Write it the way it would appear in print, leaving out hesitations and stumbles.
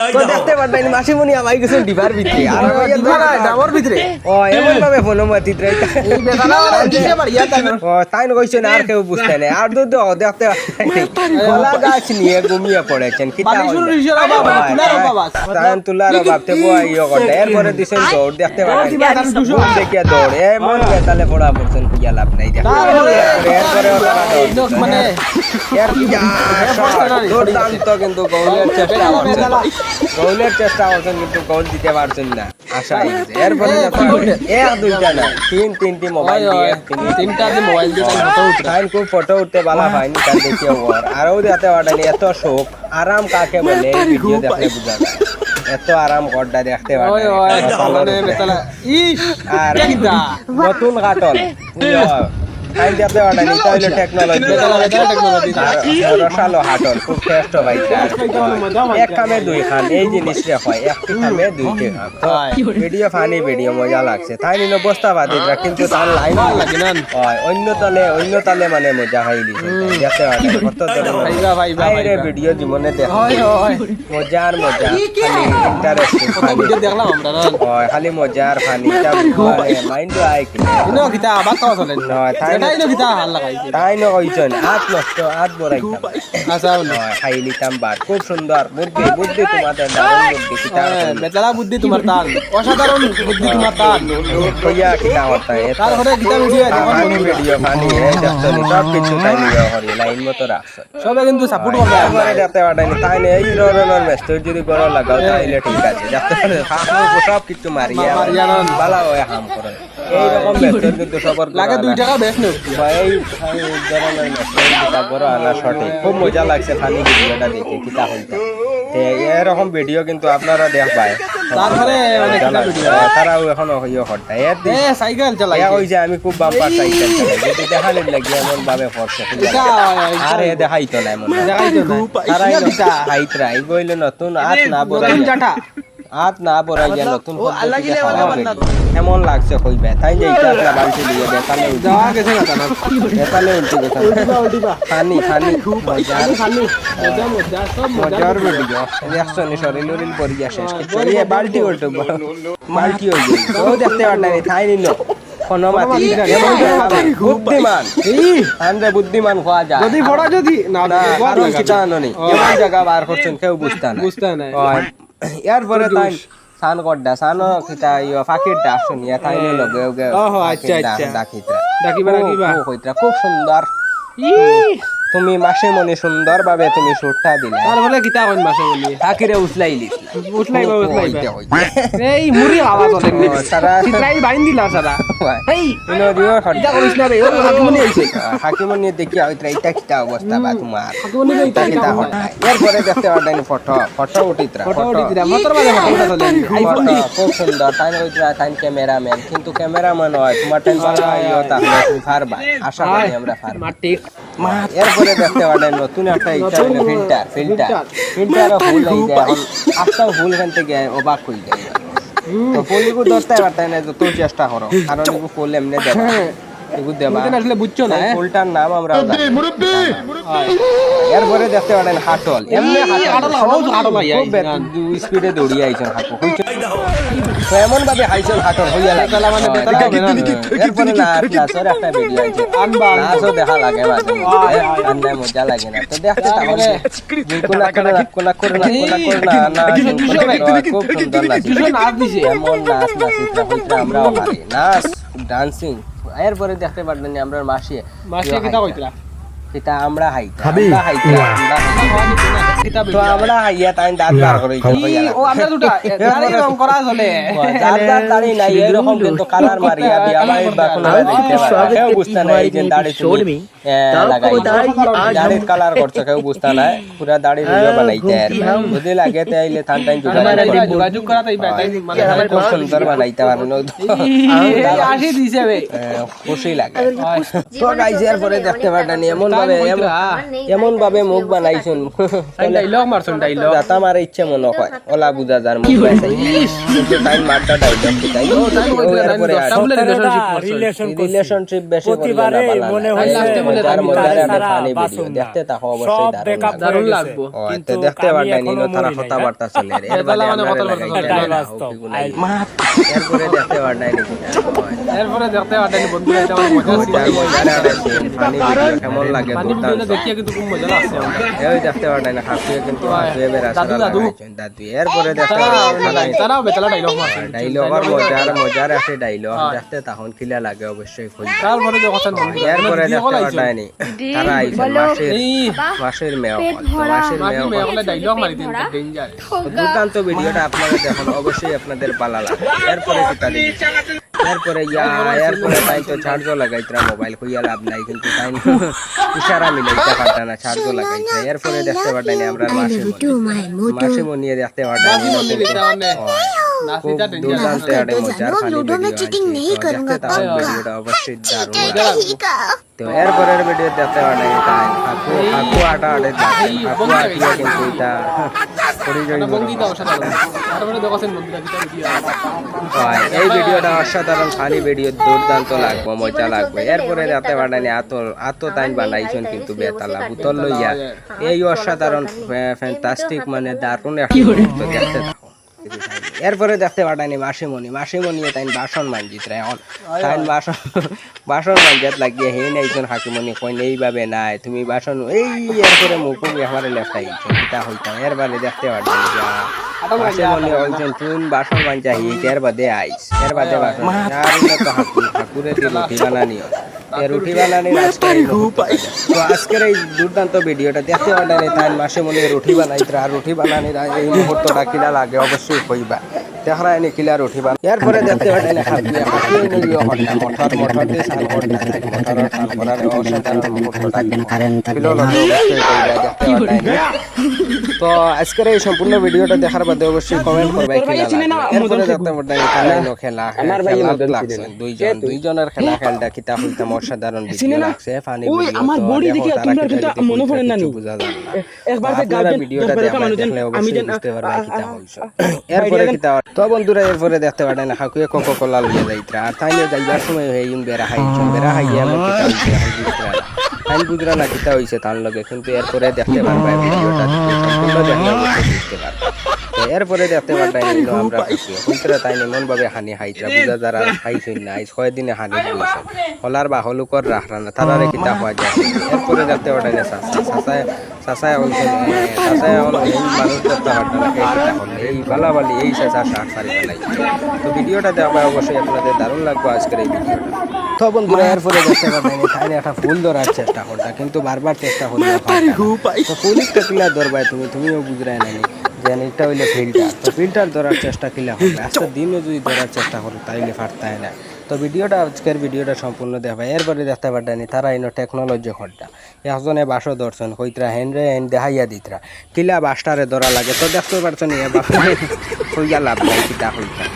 তো দেখতে পারবেন মাসিমণি আমাই কিছু ডিবার ভিতরে আর ডাবর ভিতরে ও এমন ভাবে ফোনমাতি রে এই বেটালা দিছে বাড়িয়া তাই ও তাই না কইছেন আর কেউ বুঝতে নাই আর তো দেখতে গলা গাছ নিয়ে ঘুমিয়ে পড়েছেন কি তা বালিশুর রিশার বাবা তুলার বাবা তান তুলার ভাবতে বই ইয়ে করতে এরপরে দিছেন দৌড় দেখতে পারেন দেখিয়া দৌড় এমন বেতালে পড়া পড়ছেন কিয়া লাভ নাই এরপরে মানে দুর্দান্ত কিন্তু গৌলের চেষ্টা করছেন কিন্তু গোল দিতে পারছেন না আশা এরপরে এক দুইটা না তিনটি মোবাইল দিয়ে তিনটা দিয়ে মোবাইল দিয়ে ফটো উঠে তাই খুব ফটো উঠতে বালা পাইনি তার দেখিও ওর আরও দেখতে পারেনি এত শোক আরাম কাকে বলে এই ভিডিও দেখলে বোঝা যায় এত আরাম করটা দেখতে ওই ওই বেটালা ইস আর কেডা নতুন কাটল টাইম দেখতে পারেনি এটা হলো টেকনোলজি রসালো হাটল খুব শ্রেষ্ঠ ভাই এক কামে দুই খান এই জিনিসটা হয় একটি কামে দুইটি খান ভিডিও ফানি ভিডিও মজা লাগছে তাই নিল বস্তাবাদীরা কিন্তু তার লাইন লাগে না হয় অন্য তালে মানে মজা হয় দেখতে পারেন কত ধরনের ভিডিও জীবনে দেখা মজার মজা খালি ইন্টারেস্টিং দেখলাম আমরা না খালি মজার ফানি মাইন্ড আই কি ইনো কিতা আবার কথা চলে নয় এটাই ইনো কিতা হাল লাগাইছে তাই না কইছেন আত নষ্ট আত বড়াই আচ্ছা নয় খাইলি তাম্বার খুব সুন্দর বুদ্ধি তোমাদের দারুণ বুদ্ধি কিতা বেচারা বুদ্ধি তোমার তার অসাধারণ বুদ্ধি তোমার তার কইয়া কিতা হতা তার ঘরে কিতা ভিডিও ভিডিও ফানি দেখছনি সব কিছু তাই নিয়ে হরি লাইন মতো রাখছ সবে কিন্তু সাপোর্ট করবে আমারে দেখতে পাটাইনি তাই না এই ররনের মেস্টার যদি গড় লাগাও তাইলে ঠিক আছে দেখতে সব কিছু মারিয়া বালা হয় হাম করে এই রকম মেস্টার কিন্তু সবার লাগে 2 টাকা বেশ নেও এই ধরনের মেস্টার কিতা বড় আনা শটে খুব মজা লাগছে ফানি ভিডিওটা দেখে কিতা হইতা এরকম ভিডিও কিন্তু আপনারা দেখবাই তারপরে অনেক ভিডিও তারাও এখনো হইও করতে সাইকেল চালাই কইছে আমি খুব বাম্পার সাইকেল চালাই যদি দেখালে লাগি এমন ভাবে ফরছে আর এ দেখাইতো না এমন দেখাইতো না তারাই হাইতরা এই কইলে নতুন আত না বড়াই জাটা আত না বড়াই নতুন এমন লাগছে কইবে তাই যে এটা একটা বালতি দিয়ে বেতালে যাওয়া গেছে না জানা বেতালে উল্টি গেছে ফানি মজার ভিডিও দেখছো নি শরীর পরিয়া শেষ কিছু এই বালতি উল্টো বালতি হয়ে গেল তো দেখতে পারলাই তাই নিল ফোনমাতি বুদ্ধিমান আন্দ্রে বুদ্ধিমান খোয়া যায় যদি ফড়া যদি না কারণ কিতা আননি এমন জায়গা বার করছেন কেউ বুঝতা না এরপরে তাই সান করডা সানো কিতা ইয়া ফাকিরটা শুনিয়া তাই লগে লগে আচ্ছা ডাকিতা ডাকিবা কইতা খুব সুন্দর তুমি মাসে মনে সুন্দর ভাবে তুমি শুটটা দিলে তারপরে কিতা কইন মাসে বলি ফাকিরে উছলাইবা এই মুড়ি আওয়াজ হলে সারা সিটলাই বাইন দিলা সারা এই ইনো দিও কিতা করিস না রে ও হাকিমনি আইছে হাকিমনি দেখি আইত্রা এটা কিতা অবস্থা বা তোমার হাকিমনি এটা কিতা হয় এরপরে দেখতে পারলেন ফটো উঠিত্রা মোটর বাজে ফটো চলে আইফোন দি খুব সুন্দর তাই ওইটা তাই ক্যামেরাম্যান কিন্তু ক্যামেরাম্যান হয় তোমার টেনশন আইও তাহলে তুমি পারবা আশা করি আমরা পারবা এরপরে দেখতে পারলেন নতুন একটা ইচ্ছা ফিল্টার ফুল হয়ে যায় এখন আস্তাও ফুল এখান থেকে অবাক হয়ে যায় তো ফুলগুলো দশটায় পারতাই না তো তুই চেষ্টা করো কারণ এগুলো ফুল এমনি দেবা এগুলো দেবা আসলে বুঝছো না ফুলটার নাম আমরা এরপরে দেখতে পারেন হাটল এমনি হাটল স্পিডে দৌড়িয়ে আইছেন হাটল তো এমন ভাবে হাইছেন হাটল হইয়া লাগে মানে এরপরে নাচের একটা ভিডিও আছে নাচও দেখা লাগে মাঝে মধ্যে মজা লাগে না তো দেখতে তাহলে কোনা করে না খুব সুন্দর নাচ দিছে এমন নাচ নাচিত্রা হইত্রা আমরাও পারি নাচ ডান্সিং এরপরে দেখতে পারলেন আমরা মাসি কিতা কইতরা কিতা আমরা হাইতা তো আমরা হাইয়া তাই দাঁত বার করে ও আমরা দুটা দাড়ি রং করা চলে দাঁত দাড়ি নাই এরকম কিন্তু কালার মারিয়া বিয়া বাড়ির বা কোনো দেখতে পারে কেউ বুঝতে নাই যে দাড়ি তুমি লাগাই দাড়ির কালার করছে কেউ বুঝতে নাই পুরা দাড়ি ভিডিও বানাইতে যদি লাগে তাইলে থান টাইম যোগাযোগ করা তাই মানে খুব সুন্দর বানাইতে পারেন আসি দিছে বে খুশি লাগে তো গাইস এরপরে দেখতে পারতেন এমন ভাবে মুখ বানাইছেন ডাইলগ মারছুন ডাইলগ যাতা আমার ইচ্ছে মনে হয় ওলা বুঝা যার মুখ কিন্তু টাইম মারটা ডাইলগ তাই এরপরে রিলেশনশিপ বেশি প্রতিবারে মনে হয় দেখতে তা অবশ্যই দারুণ লাগবো কিন্তু দেখতে পারলাই নিনো তারা কথাবার্তা চলে এরপরে এরপরে দেখতে পারলাই নি এরপরে দেখতে পারতেন বন্ধুরা এটা আমার মজা ছিল কেমন লাগে পানি ভিডিওটা দেখিয়ে কিন্তু খুব মজা লাগছে এই দেখতে পারলাই না হাসিয়ে কিন্তু হাসিয়ে বেরা দাদু এরপরে দেখতে পারলাই তারাও বেতলা ডাইলগ মারছে ডাইলগের মজার একটা ডাইলগ দেখতে তখন কিলা লাগে অবশ্যই ফুল তারপরে দেখছেন বন্ধুরা এরপরে দেখতে পারলাই নি তারা আইছে মাসের মেয়ে মেয়ে ডাইলগ মারি দিন ডেঞ্জার দুর্দান্ত ভিডিওটা আপনারা দেখুন অবশ্যই আপনাদের ভালো লাগবে এরপরে কি তালি এরপরে এরপরে তাই তো চার্জও লাগাইতরা মোবাইল কইয়া লাভ নাই কিন্তু তাই ইশারা মিলাইতে পারতা না চার্জও লাগাইতে এরপরে দেখতে পারতাই না আমরা মাসে মনিয়ে দেখতে পারতাই দুর্দান্ত একটা মজার খালি ভিডিওটা অবশ্যই দারুণ তো এরপরের ভিডিও দেখতে পারতাই তাই হাকু আটা আটে হাকু আটিয়া কিন্তু এটা এই ভিডিওটা অসাধারণ ফানি ভিডিও দুর্দান্ত লাগবে মজা লাগবে এরপরে দেখতে পারতাই আতো টাইম বানাইছেন কিন্তু বেতালা বুতল লইয়া এই অসাধারণ ফ্যান্টাস্টিক মানে দারুণ একটা দেখতে থাকো এরপরে দেখতে পারতানি মাসিমণি তাই বাসন মানজিত এখন তাই বাসন মানজাত লাগিয়ে হে নাইছেন হাকিমণি কই এইভাবে নাই তুমি বাসন এই এরপরে মুখ আমার লেফট আইছেন এটা হইতাম এরবারে দেখতে পারতানি মাসিমণি হইছেন তুমি বাসন মানজা হিট এর বাদে আইস এর বাদে বাসন আর তো হাকুরে দিয়ে রুটি বানানিও রুটি বানানির তো আজকের এই দুর্দান্ত ভিডিওটা দেখতে পারলেন তাই মাসিমণি রুটি বানাইতরা আর রুটি বানানির এই মুহূর্তটা কিলা লাগে অবশ্যই কইবা দেখরা এনে কিলা রুটি বান এরপরে দেখতে পারলেন মোটর দিয়ে সাল করতে মোটরের সাল করার অসাধারণ মুহূর্তটা তো আজকের এই সম্পূর্ণ ভিডিওটা দেখার বাদে অবশ্যই কমেন্ট করবে এরপরে দেখতে পারলেন কালাইনো খেলা দুইজনের খেলা খেলটা কিতা হইতাম অসাধারণ ভিডিও লাগছে ফানি ভিডিও আমার বডি দেখে তোমরা কিন্তু মনে পড়ে না বুঝা যায় একবার ভিডিওটা দেখলে অবশ্যই বুঝতে পারবে কিতা হইছে এরপরে কিতা তো বন্ধুরা এরপরে দেখতে পারেন না হাকুয়ে কোকোকোলা লইয়া যাইতরা আর তাইলে যাইবার সময় হেইম বেরা হাইয়া আমার কিতা হইছে আইন বুঝরা না কিতা হইছে তার লগে কিন্তু এরপরে দেখতে পারবে ভিডিওটা সম্পূর্ণ দেখলে বুঝতে পারবে এরপরে দেখতে পারতাই আমরা কইতরা তাই এমন ভাবে হানি হাইতরা বুঝা যারা হাইছেন না 6 দিনে হানি হইছে হলার বা হলুকর রাখরা না তারারে কিতা হওয়া যায় এরপরে দেখতে পারতাই না সাসায় হইছে সাসায় হল এই মানুষ দেখতে পারতাম এই বালাবালি এই সাসা শাক সারি ফেলাই তো ভিডিওটা দেখবা অবশ্যই আপনাদের দারুণ লাগবে আজকের এই ভিডিওটা তো বন্ধুরা এরপরে দেখতে পারতাই তাই একটা ফুল ধরার চেষ্টা করতা কিন্তু বারবার চেষ্টা করতে তো পুলিশটা কিলা ধরবাই তুমিও বুঝরাই নাই যেন এটা হইলে ফিল্টার ধরার চেষ্টা কিলা হবে আজকে দিনে যদি ধরার চেষ্টা করো তাইলে পারতাই না তো আজকের ভিডিওটা সম্পূর্ণ দেখবা এরপরে দেখতে পারতানি তারা ইনো টেকনোলজি ঘরটা একজনে বাসও ধরছেন কইতরা হ্যান্ড দেখাইয়া দিতরা কিলা বাসটারে ধরা লাগে তো দেখতে পারছো নি হইয়া লাভ নাই কিতা হইতা